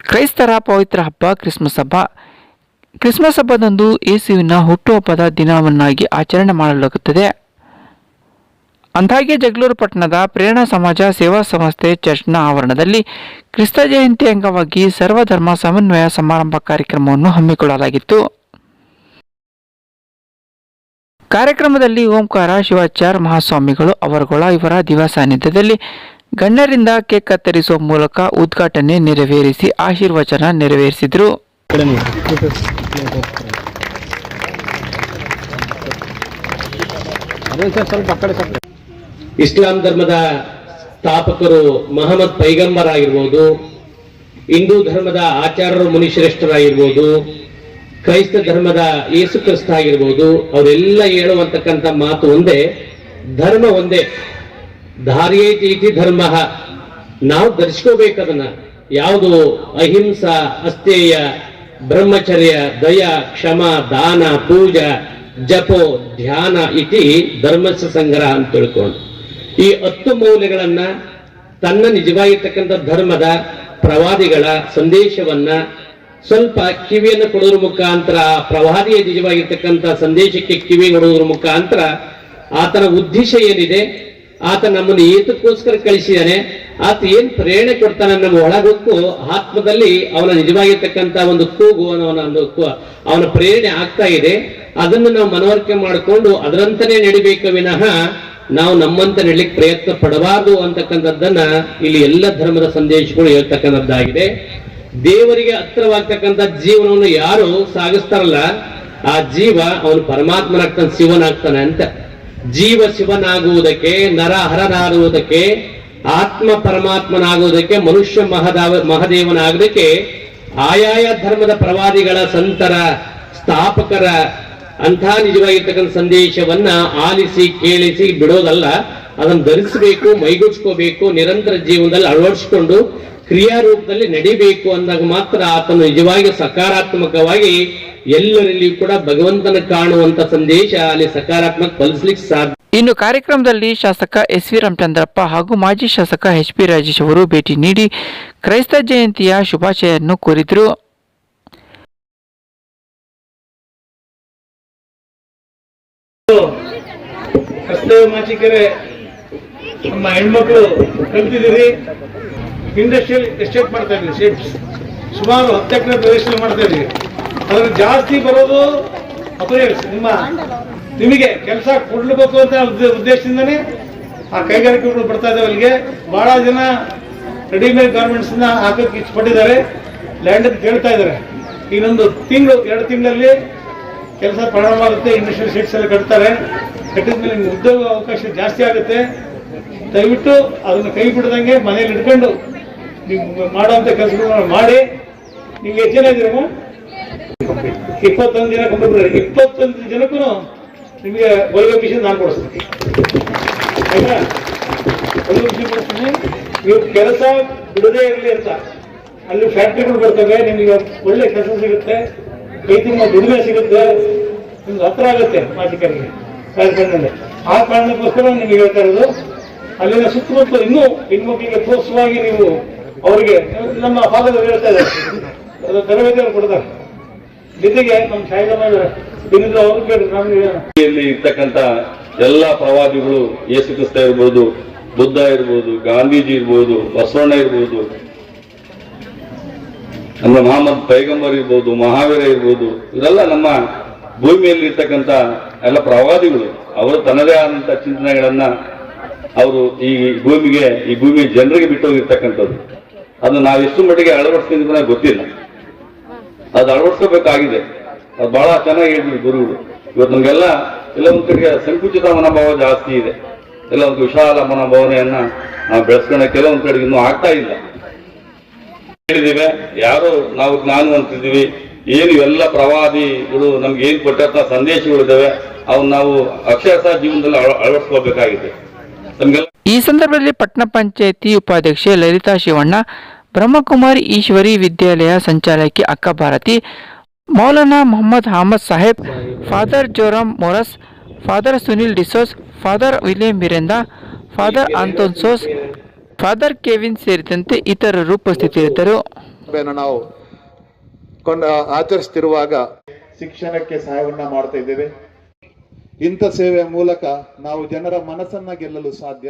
ಕ್ರೈಸ್ತರ ಪವಿತ್ರ ಹಬ್ಬ ಕ್ರಿಸ್ಮಸ್ ಹಬ್ಬ. ಕ್ರಿಸ್ಮಸ್ ಹಬ್ಬದಂದು ಯೇಸುವಿನ ಹುಟ್ಟುಹಬ್ಬದ ದಿನವನ್ನಾಗಿ ಆಚರಣೆ ಮಾಡಲಾಗುತ್ತದೆ. ಅಂದಾಗೆ ಜಗಳೂರು ಪಟ್ಟಣದ ಪ್ರೇರಣಾ ಸಮಾಜ ಸೇವಾ ಸಂಸ್ಥೆ ಚರ್ಚ್ನ ಆವರಣದಲ್ಲಿ ಕ್ರಿಸ್ತ ಜಯಂತಿ ಅಂಗವಾಗಿ ಸರ್ವಧರ್ಮ ಸಮನ್ವಯ ಸಮಾರಂಭ ಕಾರ್ಯಕ್ರಮವನ್ನು ಹಮ್ಮಿಕೊಳ್ಳಲಾಗಿತ್ತು. ಕಾರ್ಯಕ್ರಮದಲ್ಲಿ ಓಂಕಾರ ಶಿವಾಚಾರ್ಯ ಮಹಾಸ್ವಾಮಿಗಳು ಅವರುಗಳ ಇವರ ದಿವ್ಯ ಸಾನ್ನಿಧ್ಯದಲ್ಲಿ ಗಣ್ಯರಿಂದ ಕೇಕ್ ಕತ್ತರಿಸುವ ಮೂಲಕ ಉದ್ಘಾಟನೆ ನೆರವೇರಿಸಿ ಆಶೀರ್ವಚನ ನೆರವೇರಿಸಿದರು. ಇಸ್ಲಾಂ ಧರ್ಮದ ಸ್ಥಾಪಕರು ಮಹಮ್ಮದ್ ಪೈಗಂಬರ್ ಆಗಿರ್ಬೋದು, ಹಿಂದೂ ಧರ್ಮದ ಆಚಾರ್ಯರು ಮುನಿಶ್ರೇಷ್ಠರಾಗಿರ್ಬೋದು, ಕ್ರೈಸ್ತ ಧರ್ಮದ ಯೇಸು ಕ್ರಿಸ್ತ ಆಗಿರ್ಬೋದು, ಅವರೆಲ್ಲ ಹೇಳುವಂತಕ್ಕಂಥ ಮಾತು ಒಂದೇ, ಧರ್ಮ ಒಂದೇ. ಧಾರ್ಯೇತಿ ಧರ್ಮ, ನಾವು ಧರಿಸ್ಕೋಬೇಕದನ್ನ. ಯಾವುದು ಅಹಿಂಸಾ, ಅಸ್ತೇಯ, ಬ್ರಹ್ಮಚರ್ಯ, ದಯ, ಕ್ಷಮ, ದಾನ, ಪೂಜಾ, ಜಪೋ, ಧ್ಯಾನ ಇತಿ ಧರ್ಮಸ್ಯ ಸಂಗ್ರಹ ಅಂತ ತಿಳ್ಕೊಂಡು ಈ 10 ಮೌಲ್ಯಗಳನ್ನ ತನ್ನ ನಿಜವಾಗಿರ್ತಕ್ಕಂಥ ಧರ್ಮದ ಪ್ರವಾದಿಗಳ ಸಂದೇಶವನ್ನ ಸ್ವಲ್ಪ ಕಿವಿಯನ್ನು ಕೊಡೋದ್ರ ಮುಖಾಂತರ, ಪ್ರವಾದಿಯ ನಿಜವಾಗಿರ್ತಕ್ಕಂಥ ಸಂದೇಶಕ್ಕೆ ಕಿವಿ ಕೊಡೋದ್ರ ಮುಖಾಂತರ ಆತನ ಉದ್ದೇಶ ಏನಿದೆ, ಆತ ನಮ್ಮನ್ನು ಏತಕ್ಕೋಸ್ಕರ ಕಳಿಸಿದಾನೆ, ಆತ ಏನ್ ಪ್ರೇರಣೆ ಕೊಡ್ತಾನೆ ನಮ್ಮ ಒಳಗೊತ್ತು ಆತ್ಮದಲ್ಲಿ ಅವನ ನಿಜವಾಗಿರ್ತಕ್ಕಂಥ ಒಂದು ಕೂಗು, ಅವನ ಪ್ರೇರಣೆ ಆಗ್ತಾ ಇದೆ. ಅದನ್ನು ನಾವು ಮನವರಿಕೆ ಮಾಡಿಕೊಂಡು ಅದರಂತನೇ ನಡಿಬೇಕು ವಿನಃ ನಾವು ನಮ್ಮಂತ ನಡಲಿಕ್ಕೆ ಪ್ರಯತ್ನ ಪಡಬಾರದು ಅಂತಕ್ಕಂಥದ್ದನ್ನ ಇಲ್ಲಿ ಎಲ್ಲ ಧರ್ಮದ ಸಂದೇಶಗಳು ಹೇಳ್ತಕ್ಕಂಥದ್ದಾಗಿದೆ. ದೇವರಿಗೆ ಹತ್ರವಾಗ್ತಕ್ಕಂಥ ಜೀವನವನ್ನು ಯಾರು ಸಾಗಿಸ್ತಾರಲ್ಲ, ಆ ಜೀವ ಅವನು ಪರಮಾತ್ಮನಾಗ್ತಾನೆ, ಶಿವನಾಗ್ತಾನೆ ಅಂತ. ಜೀವ ಶಿವನಾಗುವುದಕ್ಕೆ, ನರ ಹರನಾಗುವುದಕ್ಕೆ, ಆತ್ಮ ಪರಮಾತ್ಮನಾಗುವುದಕ್ಕೆ, ಮನುಷ್ಯ ಮಹದೇವನಾಗುವುದಕ್ಕೆ ಆಯಾಯ ಧರ್ಮದ ಪ್ರವಾದಿಗಳ, ಸಂತರ, ಸ್ಥಾಪಕರ ಅಂಥ ನಿಜವಾಗಿರ್ತಕ್ಕಂಥ ಸಂದೇಶವನ್ನ ಆಲಿಸಿ ಕೇಳಿಸಿ ಬಿಡೋದಲ್ಲ, ಅದನ್ನು ಧರಿಸಬೇಕು, ಮೈಗೂಡಿಸ್ಕೋಬೇಕು, ನಿರಂತರ ಜೀವನದಲ್ಲಿ ಅಳವಡಿಸಿಕೊಂಡು ಕ್ರಿಯಾರೂಪದಲ್ಲಿ ನಡಿಬೇಕು ಅಂದಾಗ ಮಾತ್ರ ಆತನು ನಿಜವಾಗಿ ಸಕಾರಾತ್ಮಕವಾಗಿ ಎಲ್ಲರಲ್ಲಿಯೂ ಕೂಡ ಭಗವಂತನ ಕಾಣುವಂತ ಸಂದೇಶ ಅಲ್ಲಿ ಸಕಾರಾತ್ಮಕ ಫಲಿಸ್ಲಿಕ್ಕೆ ಸಾಧ್ಯ. ಇನ್ನು ಕಾರ್ಯಕ್ರಮದಲ್ಲಿ ಶಾಸಕ ಎಸ್ ವಿ ರಾಮಚಂದ್ರಪ್ಪ ಹಾಗೂ ಮಾಜಿ ಶಾಸಕ ಎಚ್ ಪಿ ರಾಜೇಶ್ ಅವರು ಭೇಟಿ ನೀಡಿ ಕ್ರೈಸ್ತ ಜಯಂತಿಯ ಶುಭಾಶಯನ್ನು ಕೋರಿದರು. ನಮ್ಮ ಹೆಣ್ಮಕ್ಳು ಕಲ್ತಿದ್ದೀರಿ, ಇಂಡಸ್ಟ್ರಿಯಲ್ ಎಸ್ಟೇಟ್ ಮಾಡ್ತಾ ಇದ್ವಿ, ಶೇಪ್ಸ್ ಸುಮಾರು 10 ಎಕರೆ ಪ್ರದೇಶದಲ್ಲಿ ಮಾಡ್ತಾ ಇದ್ವಿ. ಅದ್ರ ಜಾಸ್ತಿ ಬರೋದು ಅಪರೇಟ್ಸ್. ನಿಮಗೆ ಕೆಲಸ ಕೊಡ್ಲೇಬೇಕು ಅಂತ ಉದ್ದೇಶದಿಂದನೇ ಆ ಕೈಗಾರಿಕೆಗಳು ಬರ್ತಾ ಇದ್ದಾವೆ. ಅಲ್ಲಿಗೆ ಬಹಳ ಜನ ರೆಡಿಮೇಡ್ ಗಾರ್ಮೆಂಟ್ಸ್ ಹಾಕಕ್ಕೆ ಇಷ್ಟಪಟ್ಟಿದ್ದಾರೆ, ಲ್ಯಾಂಡ್ ಕೇಳ್ತಾ ಇದ್ದಾರೆ. ಇನ್ನೊಂದು ತಿಂಗಳು 2 ತಿಂಗಳಲ್ಲಿ ಕೆಲಸ ಪ್ರಾರಂಭ ಆಗುತ್ತೆ. ಇಂಡಸ್ಟ್ರಿಯಲ್ ಶೇಡ್ಸ್ ಎಲ್ಲ ಕಟ್ತಾರೆ. ಕಟ್ಟಿದ ಮೇಲೆ ನಿಮ್ಗೆ ಉದ್ಯೋಗ ಅವಕಾಶ ಜಾಸ್ತಿ ಆಗುತ್ತೆ. ದಯವಿಟ್ಟು ಅದನ್ನು ಕೈ ಬಿಡದಂಗೆ ಮನೇಲಿ ಇಟ್ಕೊಂಡು ನೀವು ಮಾಡುವಂಥ ಕೆಲಸಗಳನ್ನ ಮಾಡಿ. ನಿಮ್ಗೆ ಎಷ್ಟು ಜನ ಇದ್ದೀರಮ್ಮ? 21 ಜನ ಕಂಪ್ಯೂಟರ್. 21 ಜನಕ್ಕೂ ನಿಮಗೆ ಹೊಲಿಗೆ ಮಿಷನ್ ನಾನು ಕೊಡಿಸ್ತೀನಿ, ಆಯ್ತಾ? ಹೊಲಿಗೆ ಮಿಷನ್ ಕೊಡಿಸ್ತೀನಿ. ನೀವು ಕೆಲಸ ಬಿಡದೇ ಇರಲಿ ಅಂತ ಅಲ್ಲಿ ಫ್ಯಾಕ್ಟ್ರಿಗಳು ಬರ್ತವೆ, ನಿಮಗೆ ಒಳ್ಳೆ ಕೆಲಸ ಸಿಗುತ್ತೆ, ಕೈ ತುಂಬ ದುಡಿಮೆ ಸಿಗುತ್ತೆ, ನಿಮ್ಗೆ ಹತ್ರ ಆಗುತ್ತೆ ಮಾಲೀಕರಿಗೆ ಕಾರ್ಯಕ್ರಮದಲ್ಲಿ. ಆ ಕಾರಣಕ್ಕೋಸ್ಕರ ನಿಮಗೆ ಹೇಳ್ತಾ ಇರೋದು. ಅಲ್ಲಿನ ಸುತ್ತಮುತ್ತ ಇನ್ನೂ ಹೆಣ್ಮಕ್ಳಿಗೆ ಪ್ರೋತ್ಸಾಹವಾಗಿ ನೀವು ಅವರಿಗೆ ನಮ್ಮ ಭಾಗದಲ್ಲಿ ಹೇಳ್ತಾ ಇದ್ದಾರೆ, ಅದು ತರಬೇತಿಯನ್ನು ಕೊಡ್ತಾರೆ. ಜೊತೆಗೆ ನಮ್ಮ ಸಾಯಿದಲ್ಲಿ ಇರ್ತಕ್ಕಂಥ ಎಲ್ಲ ಪ್ರವಾದಿಗಳು, ಯೇಸು ಕ್ರಿಸ್ತ ಇರ್ಬೋದು, ಬುದ್ಧ ಇರ್ಬೋದು, ಗಾಂಧೀಜಿ ಇರ್ಬೋದು, ಬಸವಣ್ಣ ಇರ್ಬೋದು, ನಮ್ಮ ಮಹಮ್ಮದ್ ಪೈಗಂಬರ್ ಇರ್ಬೋದು, ಮಹಾವೀರ ಇರ್ಬೋದು, ಇವರೆಲ್ಲ ನಮ್ಮ ಭೂಮಿಯಲ್ಲಿ ಇರ್ತಕ್ಕಂಥ ಎಲ್ಲ ಪ್ರವಾದಿಗಳು. ಅವರು ತನ್ನದೇ ಆದಂತ ಚಿಂತನೆಗಳನ್ನ ಅವರು ಈ ಭೂಮಿ ಜನರಿಗೆ ಬಿಟ್ಟು ಹೋಗಿರ್ತಕ್ಕಂಥದ್ದು. ಅದನ್ನು ನಾವು ಎಷ್ಟು ಮಟ್ಟಿಗೆ ಅಳವಡಿಸ್ತಿದ್ದೀವಿ ಗೊತ್ತಿಲ್ಲ. ಅದು ಅಳವಡಿಸ್ಕೋಬೇಕಾಗಿದೆ. ಅದು ಬಹಳ ಚೆನ್ನಾಗಿ ಹೇಳಿದ್ರು ಗುರುಗಳು. ಇವತ್ತು ನಮಗೆಲ್ಲ ಎಲ್ಲ ಒಂದ್ ಕಡೆಗೆ ಸಂಕುಚಿತ ಮನೋಭಾವ ಜಾಸ್ತಿ ಇದೆ. ಎಲ್ಲ ಒಂದು ವಿಶಾಲ ಮನೋಭಾವನೆಯನ್ನ ನಾವು ಬೆಳೆಸ್ಕೊಂಡ ಕೆಲವೊಂದ್ ಕಡೆಗೆ ಇನ್ನೂ ಆಗ್ತಾ ಇಲ್ಲ. ಹೇಳಿದ್ದೇವೆ, ಯಾರೋ ನಾವು ಜ್ಞಾನ ಅಂತಿದ್ದೀವಿ. ಏನು ಎಲ್ಲ ಪ್ರವಾದಿಗಳು ನಮ್ಗೆ ಏನ್ ಕೊಟ್ಟಂತ ಸಂದೇಶಗಳಿದ್ದಾವೆ, ಅವನ್ನ ನಾವು ಅಕ್ಷರಶಃ ಜೀವನದಲ್ಲಿ ಅಳವಡಿಸ್ಕೋಬೇಕಾಗಿದೆ ನಮ್ಗೆಲ್ಲ. ಈ ಸಂದರ್ಭದಲ್ಲಿ ಪಟ್ಟಣ ಪಂಚಾಯಿತಿ ಉಪಾಧ್ಯಕ್ಷೆ ಲಲಿತಾ ಶಿವಣ್ಣ, ಬ್ರಹ್ಮಕುಮಾರಿ ಈಶ್ವರಿ ವಿದ್ಯಾಲಯ ಸಂಚಾಲಕಿ ಅಕ್ಕ Bharati, Maulana Mohammed Ahmed Saheb, father Joram Moras, father Sunil D'Souza, father William Miranda, father Anton Sos, father Kevin ಸೇರಿದಂತೆ ಇತರರು ಉಪಸ್ಥಿತರಿದ್ದರು. ಸಭೆಯನ್ನು ನಾವು ಆಚರಿಸ್ತಿರುವಾಗ ಶಿಕ್ಷಣಕ್ಕೆ ಸಹಾಯವನ್ನ ಮಾಡ್ತಾ ಇದ್ದೇವೆ. ಇಂಥ ಸೇವೆಯ ಮೂಲಕ ನಾವು ಜನರ ಮನಸ್ಸನ್ನ ಗೆಲ್ಲಲು ಸಾಧ್ಯ.